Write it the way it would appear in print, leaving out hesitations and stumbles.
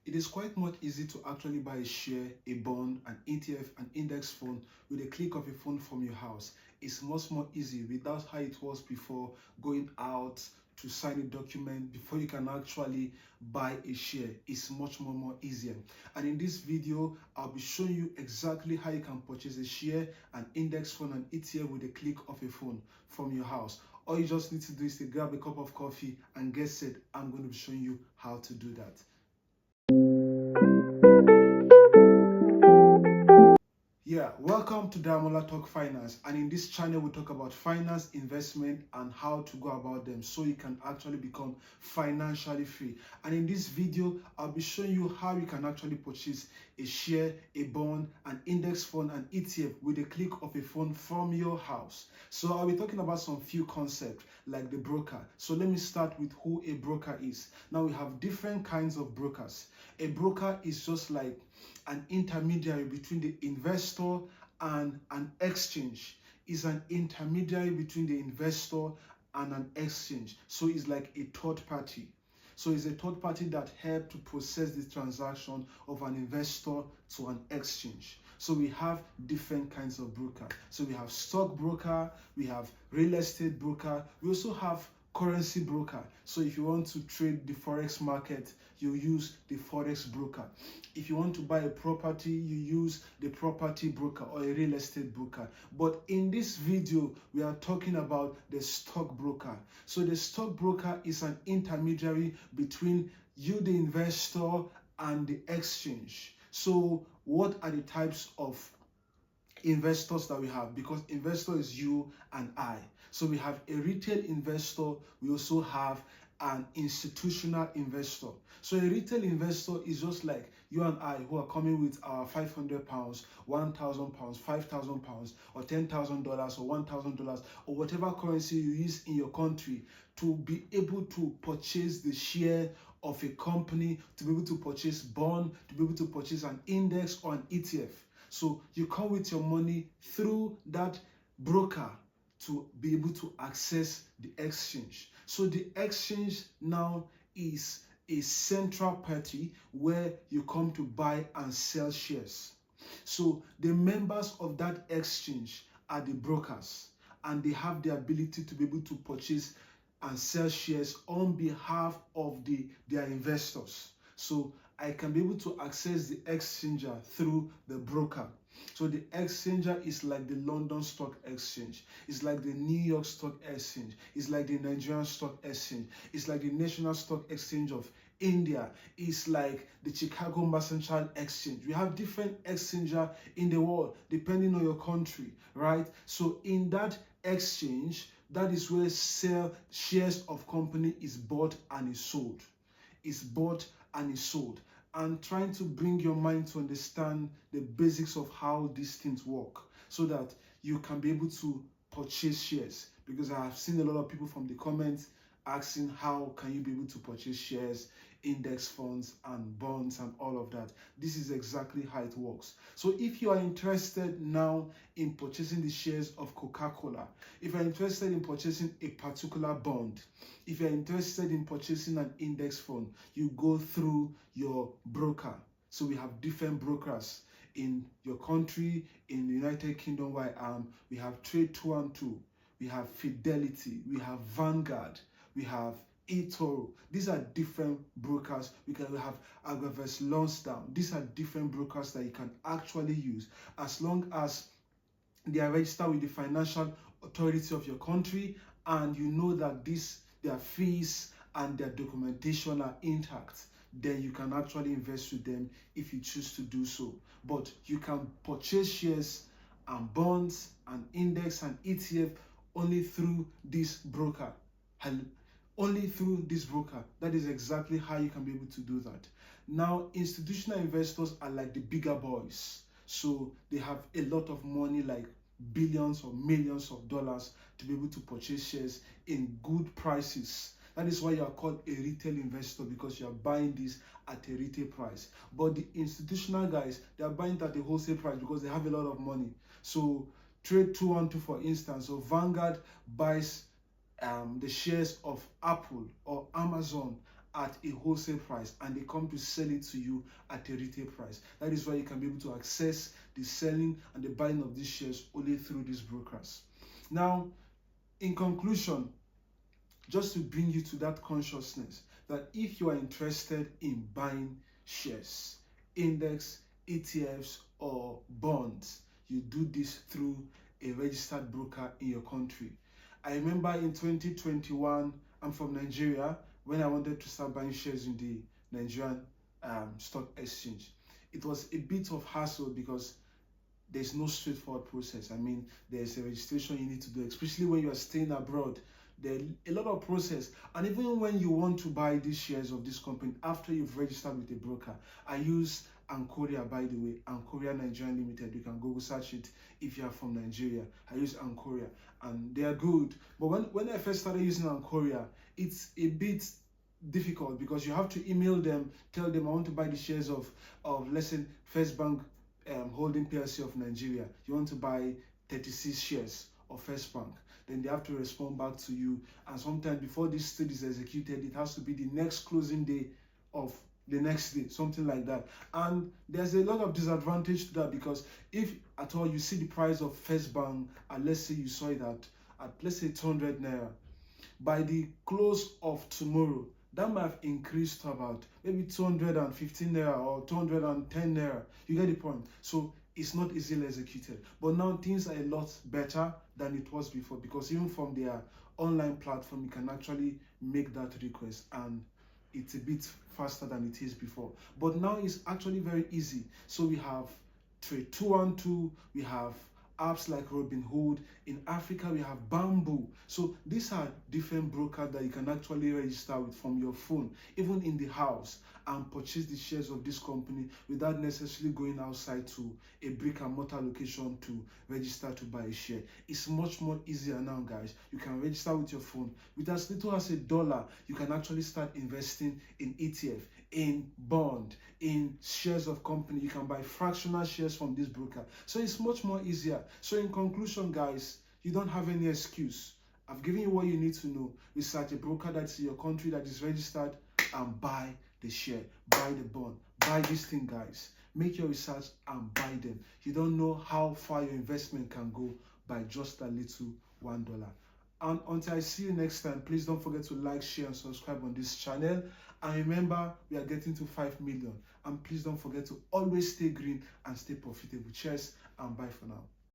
It is quite much easy to actually buy a share, a bond, an ETF, an index fund with a click of a phone from your house. It's much more easy without how it was before, going out to sign a document before you can actually buy a share. It's much more easier. And in this video, I'll be showing you exactly how you can purchase a share, an index fund, an ETF with a click of a phone from your house. All you just need to do is to grab a cup of coffee and get set. I'm going to be showing you how to do that. Yeah, welcome to Damola Talk Finance, and in this channel we talk about finance, investment, and how to go about them so you can actually become financially free. And in this video, I'll be showing you how you can actually purchase a share, a bond, an index fund, an ETF with a click of a phone from your house. So I'll be talking about some few concepts like the broker. So let me start with who a broker is. Now we have different kinds of brokers. A broker is just like an intermediary between the investor and an exchange. Is an intermediary between the investor and an exchange. So it's like a third party. So it's a third party that helps to process the transaction of an investor to an exchange. So we have different kinds of broker. So we have stock broker, we have real estate broker, we also have currency broker. So if you want to trade the forex market, you use the forex broker. If you want to buy a property, you use the property broker or a real estate broker. But in this video, we are talking about the stock broker. So the stock broker is an intermediary between you, the investor, and the exchange. So what are the types of investors that we have? Because investor is you and I. So we have a retail investor, we also have an institutional investor. So a retail investor is just like you and I who are coming with our £500, £1,000, £5,000, or $10,000 or $1,000 or whatever currency you use in your country to be able to purchase the share of a company, to be able to purchase bond, to be able to purchase an index or an ETF. So you come with your money through that broker to be able to access the exchange. So the exchange now is a central party where you come to buy and sell shares. So the members of that exchange are the brokers, and they have the ability to be able to purchase and sell shares on behalf of their investors. So I can be able to access the exchanger through the broker. So the exchanger is like the London Stock Exchange. It's like the New York Stock Exchange. It's like the Nigerian Stock Exchange. It's like the National Stock Exchange of India. It's like the Chicago Mercantile Exchange. We have different exchanger in the world depending on your country, right? So in that exchange, that is where shares of company is bought and is sold. It's bought and is sold. And trying to bring your mind to understand the basics of how these things work so that you can be able to purchase shares. Because I have seen a lot of people from the comments asking how can you be able to purchase shares, index funds and bonds and all of that. This is exactly how it works. So if you are interested now in purchasing the shares of Coca-Cola, if you're interested in purchasing a particular bond, if you're interested in purchasing an index fund, you go through your broker. So we have different brokers in your country. In the United Kingdom where I am, we have Trade 212, we have Fidelity, we have Vanguard, we have eToro. These are different brokers. We have Agriverse Lansdowne. These are different brokers that you can actually use as long as they are registered with the financial authority of your country and you know that their fees and their documentation are intact. Then you can actually invest with them if you choose to do so. But you can purchase shares and bonds and index and ETF only through this broker. Only through this broker. That is exactly how you can be able to do that. Now, institutional investors are like the bigger boys. So they have a lot of money, like billions or millions of dollars, to be able to purchase shares in good prices. That is why you are called a retail investor, because you are buying this at a retail price. But the institutional guys, they are buying it at a wholesale price because they have a lot of money. So Trade 212, for instance, so Vanguard buys the shares of Apple or Amazon at a wholesale price and they come to sell it to you at a retail price. That is why you can be able to access the selling and the buying of these shares only through these brokers. Now, in conclusion, just to bring you to that consciousness that if you are interested in buying shares, index, ETFs, or bonds, you do this through a registered broker in your country. I remember in 2021, I'm from Nigeria, when I wanted to start buying shares in the Nigerian stock exchange. It was a bit of hassle because there's no straightforward process. I mean, there's a registration you need to do, especially when you are staying abroad. There's a lot of process, and even when you want to buy these shares of this company after you've registered with a broker, I use Ancoria, by the way, Ancoria Nigeria Limited. You can Google search it if you are from Nigeria. I use Ancoria and they are good. But when I first started using Ancoria, it's a bit difficult because you have to email them, tell them I want to buy the shares of let's say First Bank Holding PLC of Nigeria. You want to buy 36 shares of First Bank. Then they have to respond back to you, and sometimes before this trade is executed, it has to be the next closing day of the next day, something like that. And there's a lot of disadvantage to that because if at all you see the price of First Bank, and let's say you saw it at let's say 200 naira, by the close of tomorrow, that might have increased to about maybe 215 naira or 210 naira. You get the point? So it's not easily executed. But now things are a lot better than it was before because even from their online platform, you can actually make that request and it's a bit faster than it is before. But now it's actually very easy. So we have Trade 212, we have apps like Robinhood. In Africa, we have Bamboo. So these are different brokers that you can actually register with from your phone, even in the house, and purchase the shares of this company without necessarily going outside to a brick and mortar location to register to buy a share. It's much more easier now, guys. You can register with your phone. With as little as $1, you can actually start investing in ETF, in bond, in shares of company. You can buy fractional shares from this broker. So it's much more easier. So in conclusion, guys, you don't have any excuse. I've given you what you need to know. Research a broker that's in your country that is registered and buy the share, buy the bond, buy this thing, guys. Make your research and buy them. You don't know how far your investment can go by just a little $1. And until I see you next time, please don't forget to like, share, and subscribe on this channel. And remember, we are getting to 5 million. And please don't forget to always stay green and stay profitable. Cheers and bye for now.